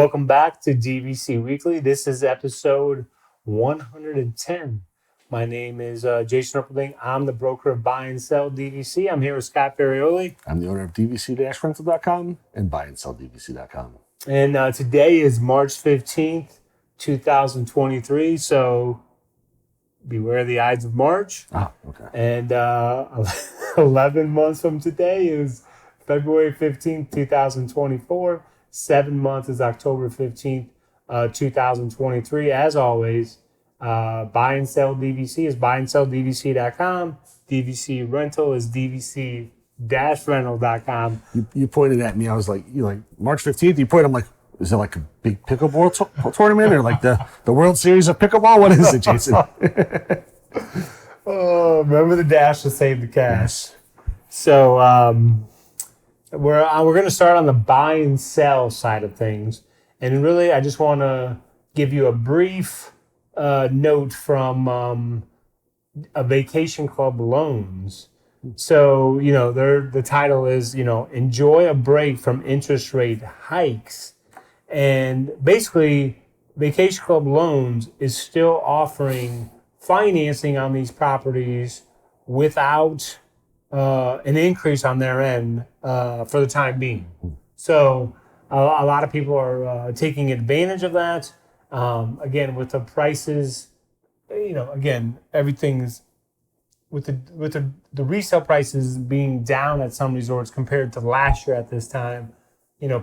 Welcome back to DVC Weekly. This is episode 110. My name is Jason Erpelding. I'm the broker of Buy and Sell DVC. I'm here with Scott Ferrioli. I'm the owner of DVC-Rental.com and BuyandSellDVC.com. And today is March 15th, 2023. So beware the Ides of March. Ah, okay. And 11 months from today is February 15th, 2024. 7 months is October 15th, 2023. As always, Buy and Sell DVC is buyandselldvc.com. DVC Rental is DVC-Rental.com. You pointed at me. I was like, March 15th? You pointed, I'm like, is it like a big pickleball tournament or like the World Series of pickleball? What is it, Jason? Oh, remember the dash to save the cash. Yes. So we're going to start on the buy and sell side of things. And really, I just want to give you a brief note from a Vacation Club Loans. So, the title is, enjoy a break from interest rate hikes. And basically, Vacation Club Loans is still offering financing on these properties without an increase on their end for the time being. So a lot of people are taking advantage of that. Again, with the prices, everything's with the resale prices being down at some resorts compared to last year at this time.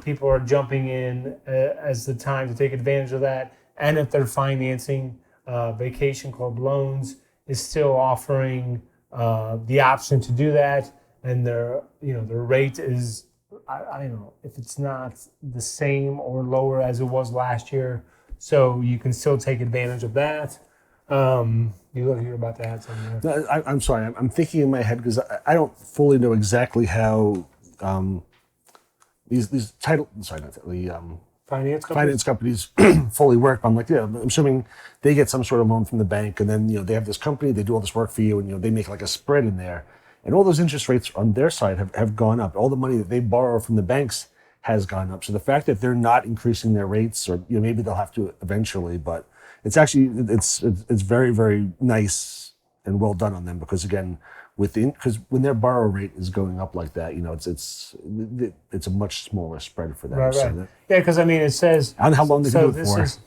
People are jumping in as the time to take advantage of that. And if they're financing, Vacation Club Loans is still offering the option to do that, and their rate is I don't know if it's not the same or lower as it was last year, so you can still take advantage of that. You're about to add something there. No, I'm sorry. I'm thinking in my head because I don't fully know exactly how these finance companies fully work. I'm like, I'm assuming they get some sort of loan from the bank, and then they have this company, they do all this work for you, and they make like a spread in there, and all those interest rates on their side have gone up. All the money that they borrow from the banks has gone up. So the fact that they're not increasing their rates, or maybe they'll have to eventually, but it's very, very nice and well done on them, because again, because when their borrow rate is going up like that, it's a much smaller spread for them. Right. So Because it says. And how long they can do it for? Is,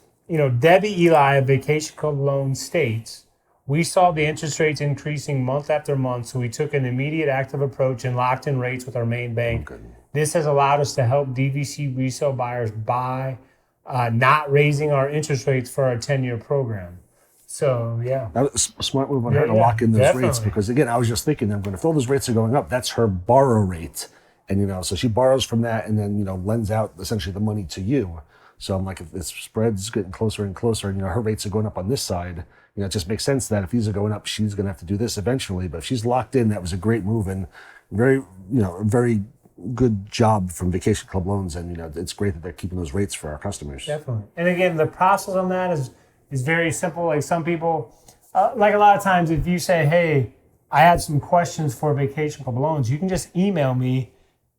Debbie Eli of Vacation Club Loans states, we saw the interest rates increasing month after month, so we took an immediate active approach and locked in rates with our main bank. Okay. This has allowed us to help DVC resale buyers buy, not raising our interest rates for our 10-year program. So, yeah. That was a smart move on her to lock in those rates, because, again, I was just thinking, if all those rates are going up, that's her borrow rate. And, so she borrows from that and then, lends out essentially the money to you. So I'm like, if this spread's getting closer and closer and, her rates are going up on this side, it just makes sense that if these are going up, she's going to have to do this eventually. But if she's locked in, that was a great move and very good job from Vacation Club Loans. And, it's great that they're keeping those rates for our customers. Definitely. And again, the process on that is very simple. Like some people, like a lot of times, if you say, hey, I had some questions for Vacation Club Loans, you can just email me,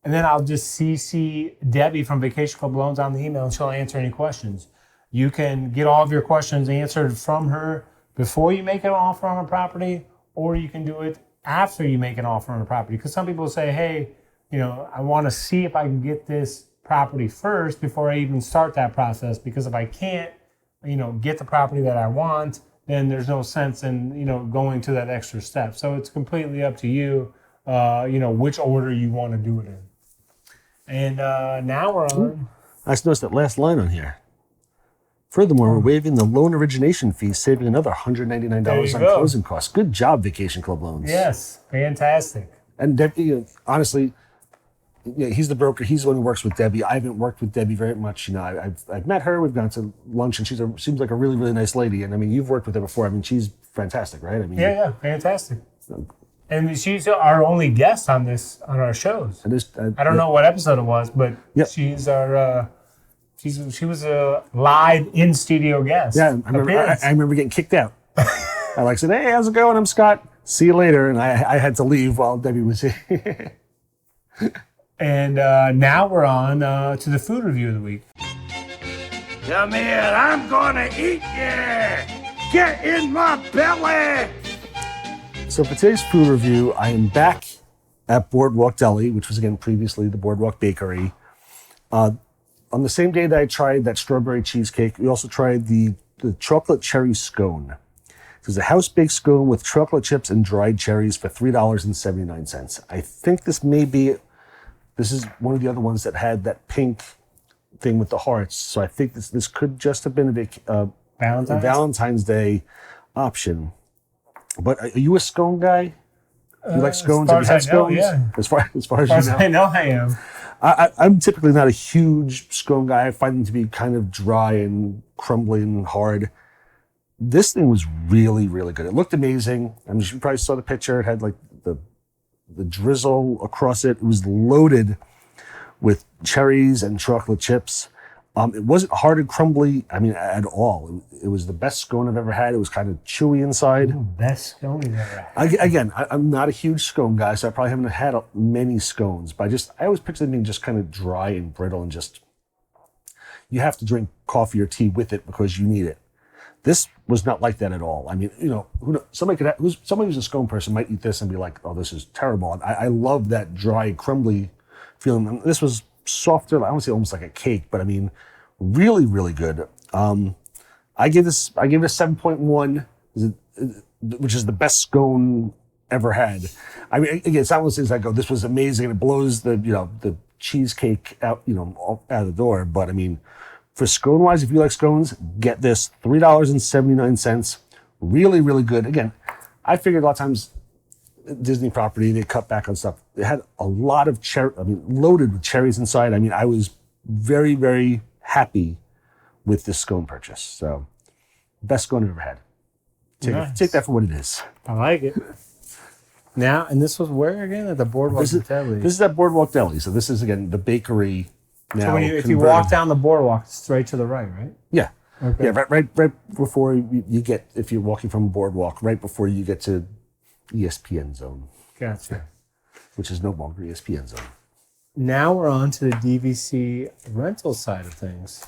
and then I'll just CC Debbie from Vacation Club Loans on the email, and she'll answer any questions. You can get all of your questions answered from her before you make an offer on a property, or you can do it after you make an offer on a property. Because some people say, hey, I want to see if I can get this property first before I even start that process, because if I can't, get the property that I want, then there's no sense in, going to that extra step. So it's completely up to you, which order you want to do it in. And now we're on. I just noticed that last line on here. Furthermore, we're waiving the loan origination fee, saving another $199 on closing costs. Good job, Vacation Club Loans. Yes, fantastic. And Debbie, honestly, he's the broker. He's the one who works with Debbie. I haven't worked with Debbie very much. I've met her. We've gone to lunch, and seems like a really, really nice lady. And you've worked with her before. She's fantastic, right? Yeah, fantastic. And she's our only guest on our shows. I don't know what episode it was, but she's our. She was a live in studio guest. Yeah, I remember getting kicked out. I said, "Hey, how's it going? I'm Scott. See you later." And I had to leave while Debbie was here. And now we're on to the food review of the week. Come here, I'm gonna eat you! Get in my belly! So for today's food review, I am back at Boardwalk Deli, which was again previously the Boardwalk Bakery. On the same day that I tried that strawberry cheesecake, we also tried the chocolate cherry scone. It was a house-baked scone with chocolate chips and dried cherries for $3.79. I think this is one of the other ones that had that pink thing with the hearts. So I think this could just have been a Valentine's Day option. But are you a scone guy? You like scones? Have you had scones? Yeah. As far as you know. I know I am. I'm typically not a huge scone guy. I find them to be kind of dry and crumbly and hard. This thing was really, really good. It looked amazing. I mean, you probably saw the picture. It had like the drizzle across it. It was loaded with cherries and chocolate chips. It wasn't hard and crumbly, at all. It was the best scone I've ever had. It was kind of chewy inside. Best scone you've ever had. Again, I'm not a huge scone guy, so I probably haven't had many scones. But I always picture them being just kind of dry and brittle and just, you have to drink coffee or tea with it because you need it. This was not like that at all. I mean, somebody who's a scone person might eat this and be like, "Oh, this is terrible." And I love that dry, crumbly feeling. This was softer. I don't say almost like a cake, but really, really good. I gave it a 7.1, which is the best scone ever had. I mean, again, it's not one of those things I go, "This was amazing," and it blows the cheesecake out out of the door. But for scone wise, if you like scones, get this. $3.79. Really, really good. Again, I figured a lot of times Disney property, they cut back on stuff. It had a lot of loaded with cherries inside. I was very, very happy with this scone purchase. So, best scone I've ever had. Take that for what it is. I like it. Now, and this was where again? At the Boardwalk Deli. This is at Boardwalk Deli. So this is, again, the bakery. Now, so if you walk down the boardwalk, it's straight to the right, right? Yeah. Okay. Yeah, right before you get, if you're walking from Boardwalk, right before you get to ESPN Zone. Gotcha. Which is no longer ESPN Zone. Now we're on to the DVC rental side of things.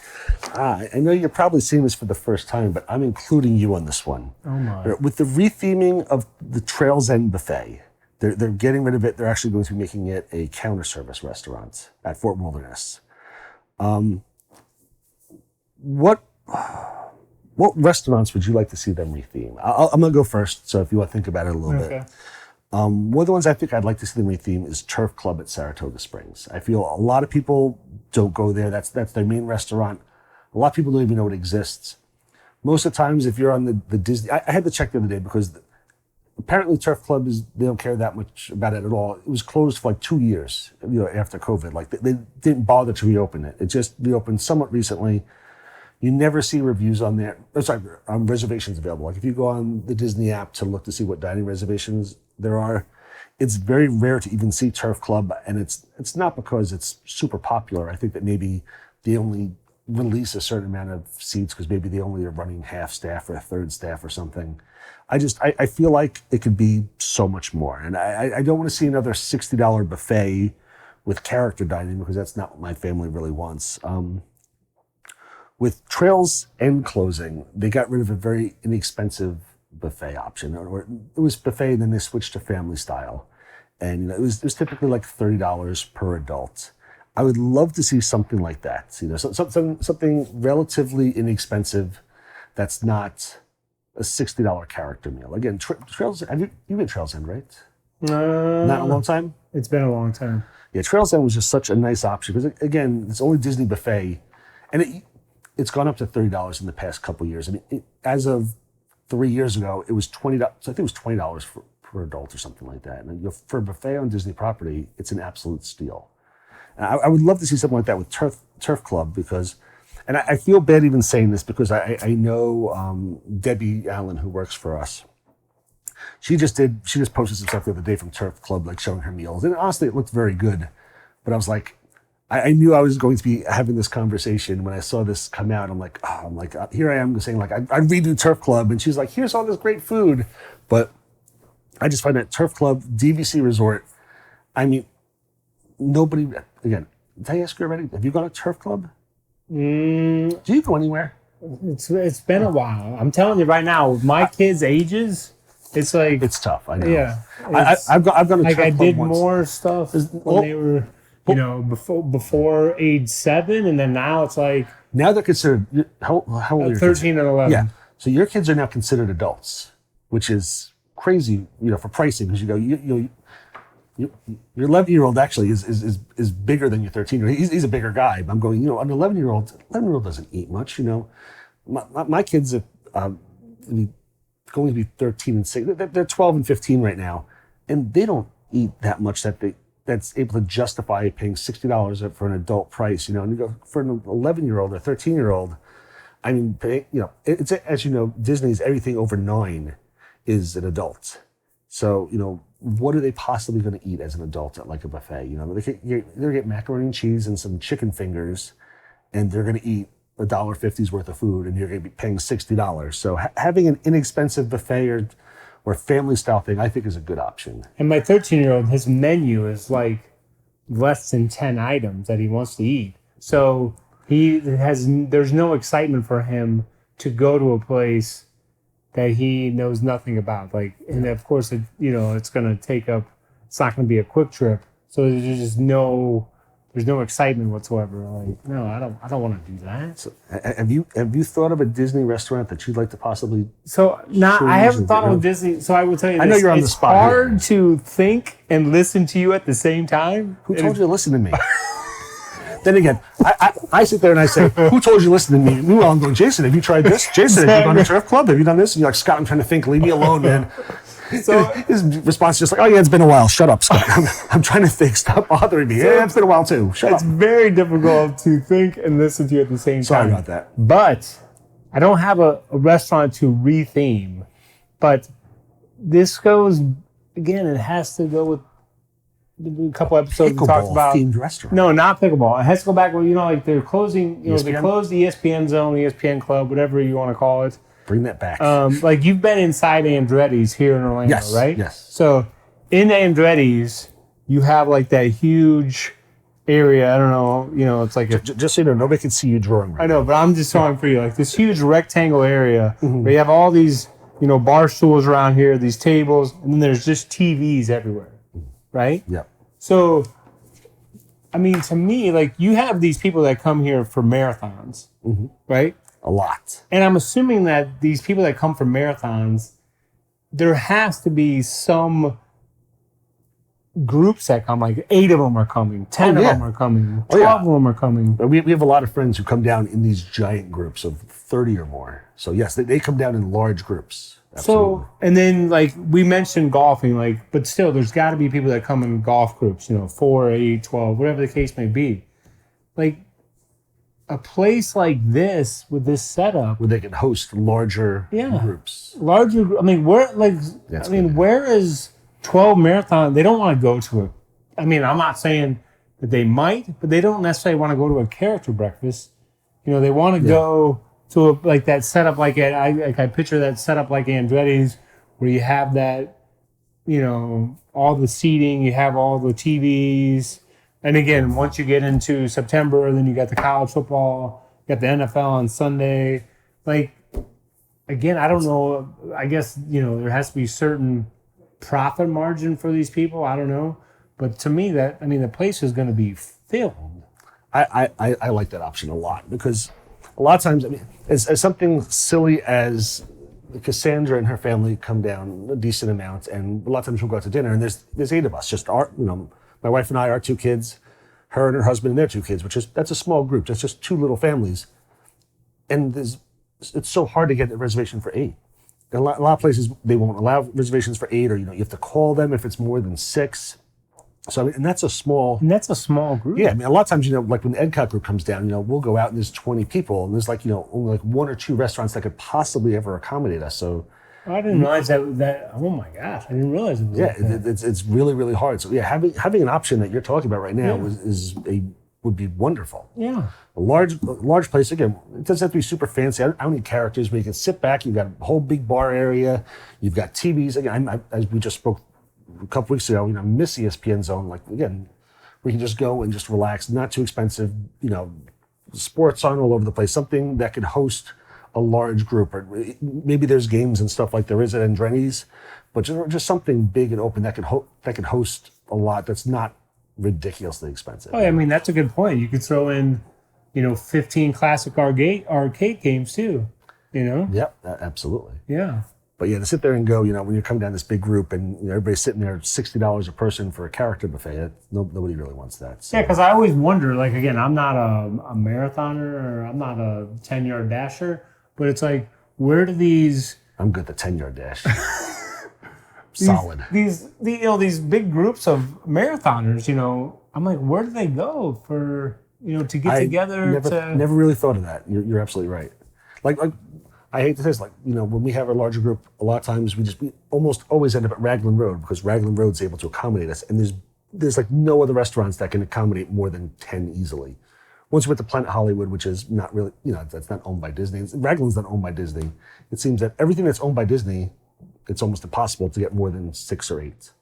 I know you're probably seeing this for the first time, but I'm including you on this one. Oh my. With the retheming of the Trails End Buffet, they're getting rid of it. They're actually going to be making it a counter service restaurant at Fort Wilderness. What restaurants would you like to see them retheme? I'm going to go first, so if you want to think about it a little bit. One of the ones I think I'd like to see them retheme is Turf Club at Saratoga Springs. I feel a lot of people don't go there. That's their main restaurant. A lot of people don't even know it exists. Most of the times, if you're on the Disney... I had to check the other day because apparently Turf Club they don't care that much about it at all. It was closed for like 2 years, after COVID. Like they didn't bother to reopen it. It just reopened somewhat recently. You never see reviews on there. Reservations available. Like if you go on the Disney app to look to see what dining reservations there are, it's very rare to even see Turf Club, and it's not because it's super popular. I think that maybe they only release a certain amount of seats because maybe they only are running half staff or a third staff or something. I feel like it could be so much more, and I don't want to see another $60 buffet with character dining because that's not what my family really wants. With Trails End closing, they got rid of a very inexpensive buffet option, or it was buffet, and then they switched to family style, and it was typically like $30 per adult. I would love to see something like that. Something relatively inexpensive that's not a $60 character meal. Again, Trails. You've been Trails End, right? Not in a long time. It's been a long time. Yeah, Trails End was just such a nice option because again, it's only Disney buffet, and it's gone up to $30 in the past couple of years. As of 3 years ago, it was $20. So I think it was $20 per adult or something like that. And for a buffet on Disney property, it's an absolute steal. And I would love to see something like that with Turf Club because, and I feel bad even saying this because I know Debbie Allen, who works for us. She just posted some stuff the other day from Turf Club, like showing her meals. And honestly, it looked very good. But I was like, I knew I was going to be having this conversation when I saw this come out. I'm like, here I am saying like, I'd redo Turf Club. And she's like, here's all this great food. But I just find that Turf Club, DVC Resort, nobody, again, did I ask you already? Have you gone to Turf Club? Mm, Do you go anywhere? it's been a while. I'm telling you right now, with my kids' ages, it's like It's tough. I know. yeah. I've gone to Like I turf club did once. more stuff when they were, before age 7, and then now it's like Now they're considered. How old are your 13 kids? and 11. Yeah. So your kids are now considered adults, which is crazy, for pricing, because your 11-year-old actually is bigger than your 13-year-old. He's a bigger guy. But I'm going, an 11-year-old doesn't eat much. My kids are going to be 13 and 6. They're 12 and 15 right now, and they don't eat that much that's able to justify paying $60 for an adult price. And you go for an 11-year-old or 13-year-old. I mean, it's, as you know, Disney's everything over 9 is an adult. So, what are they possibly going to eat as an adult at like a buffet? They're going to get macaroni and cheese and some chicken fingers, and they're going to eat $1.50's worth of food, and you're going to be paying $60. So having an inexpensive buffet or family style thing, I think is a good option. And my 13-year-old, his menu is like less than 10 items that he wants to eat. So there's no excitement for him to go to a place that he knows nothing about. Like, and of course, it's going to take up. It's not going to be a quick trip. So there's just no excitement whatsoever. Like, no, I don't want to do that. So have you thought of a Disney restaurant that you'd like to possibly? So I haven't thought of Disney. So I will tell you, I know you're on the spot. It's hard to think and listen to you at the same time. Who told you to listen to me? Then again, I sit there and I say, who told you to listen to me? Meanwhile, I'm going, Jason, have you tried this? Jason, have you gone to Turf Club? Have you done this? And you're like, Scott, I'm trying to think. Leave me alone, man. So his response is just like, oh yeah, it's been a while. Shut up, Scott. I'm trying to think. Stop bothering me. Yeah, it's been a while too. Shut up. It's very difficult to think and listen to you at the same time. Sorry about that. But I don't have a restaurant to retheme. But this goes, again, it has to go with a couple episodes we talked about. Themed restaurant. No, not pickleball. It has to go back where, like they're closing, they ESPN? closed the ESPN zone, ESPN Club, whatever you want to call it. Bring that back. Like you've been inside Andretti's here in Orlando, Yes, right? yes. So in Andretti's, you have like that huge area. I don't know, it's like Just so you know, nobody can see you drawing right I know, but I'm just talking for you. Like this huge rectangle area where you have all these, bar stools around here, these tables, and then there's just TVs everywhere, right? Yep. So, I mean, to me, like you have these people that come here for marathons, right? A lot. And I'm assuming that these people that come for marathons, there has to be some groups that come, like 8 of them are coming, 10 of them are coming, 12 of them are coming. We have a lot of friends who come down in these giant groups of 30 or more. So yes, they come down in large groups. Absolutely. So, and then like we mentioned golfing, but still there's got to be people that come in golf groups, 4, 8, 12, whatever the case may be. Like a place like this with this setup, where they can host larger groups. Larger, where is 12 marathon? They don't want to go to it. I mean, I'm not saying that they might, but they don't necessarily want to go to a character breakfast. They want to go to that setup I picture that setup like Andretti's, where you have that, all the seating, you have all the TVs. And again, once you get into September, then you got the college football, you got the NFL on Sunday. Like, again, I don't know. I guess, there has to be certain profit margin for these people. I don't know. But to me, the place is going to be filled. I like that option a lot, because a lot of times, as something silly as Cassandra and her family come down a decent amount, and a lot of times we'll go out to dinner, and there's 8 of us, just my wife and I, our 2 kids, her and her husband and their 2 kids, that's a small group. That's just 2 little families. And it's so hard to get a reservation for 8. And a lot of places, they won't allow reservations for 8, or, you have to call them if it's more than 6. So, and that's a small group. Yeah, a lot of times, like when the EdCot group comes down, we'll go out and there's 20 people, and there's only like 1 or 2 restaurants that could possibly ever accommodate us. So, I didn't realize that. Oh my gosh, I didn't realize it was. Yeah, it's really, really hard. So yeah, having an option that you're talking about right now would be wonderful. Yeah, a large place. Again, it doesn't have to be super fancy. I don't need characters, but you can sit back. You've got a whole big bar area. You've got TVs. Again, as we just spoke a couple weeks ago, miss ESPN Zone. Like again, we can just go and just relax. Not too expensive. sports on all over the place, something that could host a large group, or maybe there's games and stuff like there is at Andretti's, but just something big and open that could host a lot that's not ridiculously expensive. Oh, I mean, that's a good point. You could throw in, 15 classic arcade games too, Yep, absolutely. Yeah. But yeah, to sit there and go, when you're coming down this big group and everybody's sitting there $60 a person for a character buffet, nobody really wants that. So. Yeah, because I always wonder, like, again, I'm not a marathoner or I'm not a 10-yard dasher, but it's like, where do these... I'm good at the 10-yard dash. Solid. These big groups of marathoners, I'm like, where do they go for, to get together? Never really thought of that. You're absolutely right. Like I hate to say this, when we have a larger group, a lot of times we almost always end up at Raglan Road because Raglan Road's able to accommodate us. And there's like no other restaurants that can accommodate more than 10 easily. Once you went to Planet Hollywood, which is not really, that's not owned by Disney. Raglan's not owned by Disney. It seems that everything that's owned by Disney, it's almost impossible to get more than 6 or 8.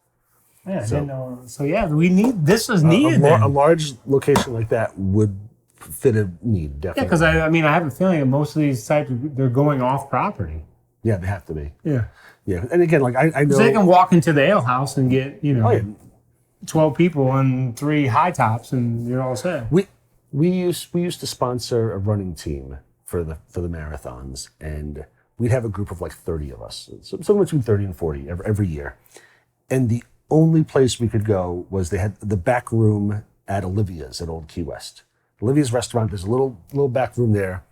Yeah, I didn't know. So yeah, this is needed. A large location like that would fit a need, definitely. Yeah, because I have a feeling that most of these sites, they're going off property. Yeah, they have to be. Yeah. Yeah, and again, like I know. So they can walk into the ale house and get, 12 people and 3 high tops and you're all set. We used to sponsor a running team for the marathons, and we'd have a group of like 30 of us, somewhere between 30 and 40 every year. And the only place we could go was they had the back room at Olivia's at Old Key West. Olivia's restaurant, there's a little back room there,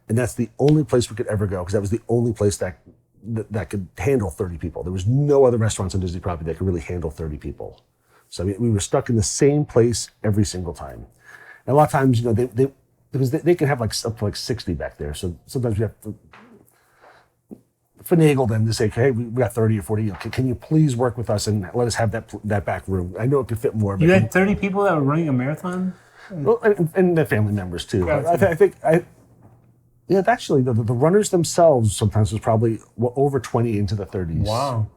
and that's the only place we could ever go because that was the only place that could handle 30 people. There was no other restaurants on Disney property that could really handle 30 people. So we were stuck in the same place every single time. And a lot of times, they can have like up to like 60 back there. So sometimes we have to finagle them to say, hey, we got 30 or 40. Can you please work with us and let us have that back room? I know it could fit more. But you had 30 people that were running a marathon? Well, and their family members too. Yeah, Actually, the runners themselves sometimes was probably over 20 into the 30s. Wow.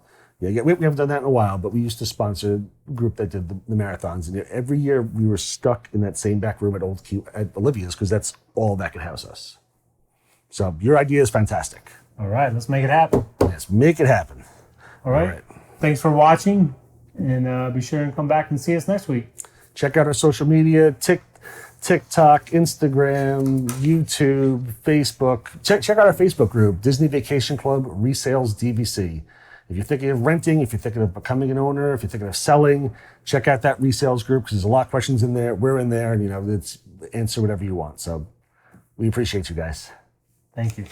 Yeah, we haven't done that in a while, but we used to sponsor a group that did the marathons, and every year we were stuck in that same back room at Olivia's because that's all that could house us. So your idea is fantastic. All right, let's make it happen. Let's make it happen. All right. Thanks for watching, and be sure and come back and see us next week. Check out our social media, TikTok, Instagram, YouTube, Facebook. Check out our Facebook group, Disney Vacation Club Resales DVC. If you're thinking of renting, if you're thinking of becoming an owner, if you're thinking of selling, check out that resales group because there's a lot of questions in there. We're in there, and it's answer whatever you want. So we appreciate you guys. Thank you.